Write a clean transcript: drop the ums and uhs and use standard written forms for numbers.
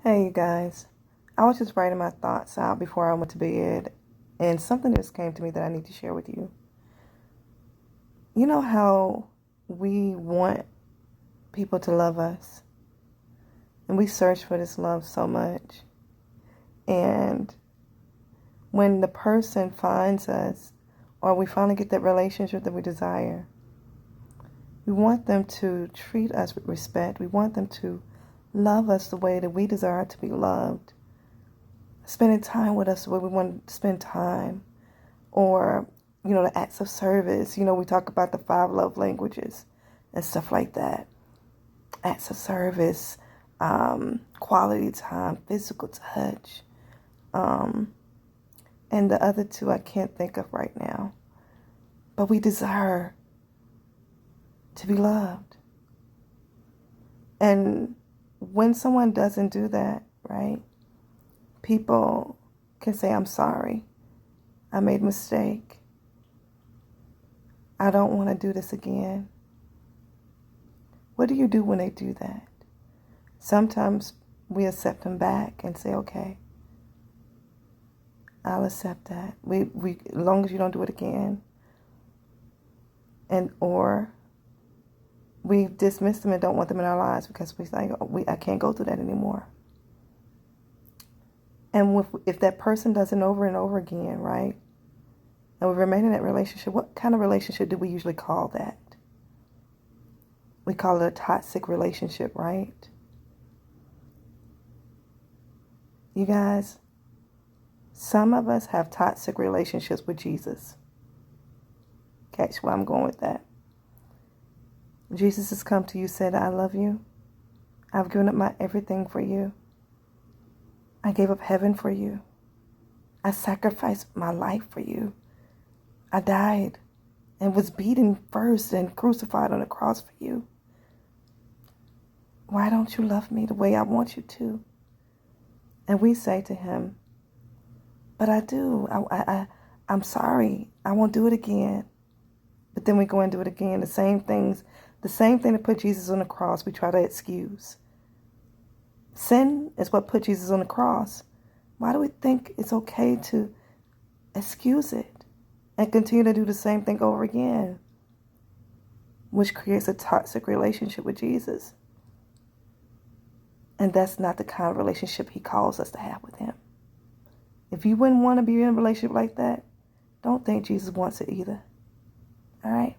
Hey, you guys. I was just writing my thoughts out before I went to bed, and something just came to me that I need to share with you. You know how we want people to love us, and we search for this love so much. And when the person finds us, or we finally get that relationship that we desire, we want them to treat us with respect. We want them to love us the way that we desire to be loved. Spending time with us the way we want to spend time. Or, the acts of service. We talk about the 5 love languages and stuff like that. Acts of service, quality time, physical touch. And the other 2 I can't think of right now. But we desire to be loved. And when someone doesn't do that, right, people can say, I'm sorry. I made a mistake. I don't want to do this again. What do you do when they do that? Sometimes we accept them back and say, okay, I'll accept that. We as long as you don't do it again. Or we dismiss them and don't want them in our lives because we say, I can't go through that anymore. And if that person does it over and over again, right? And we remain in that relationship, what kind of relationship do we usually call that? We call it a toxic relationship, right? You guys, some of us have toxic relationships with Jesus. Catch where I'm going with that. Jesus has come to you, said, I love you. I've given up my everything for you. I gave up heaven for you. I sacrificed my life for you. I died and was beaten first and crucified on the cross for you. Why don't you love me the way I want you to? And we say to him, but I do. I'm sorry. I won't do it again. But then we go and do it again. The same thing that put Jesus on the cross, we try to excuse. Sin is what put Jesus on the cross. Why do we think it's okay to excuse it and continue to do the same thing over again? Which creates a toxic relationship with Jesus. And that's not the kind of relationship he calls us to have with him. If you wouldn't want to be in a relationship like that, don't think Jesus wants it either. All right?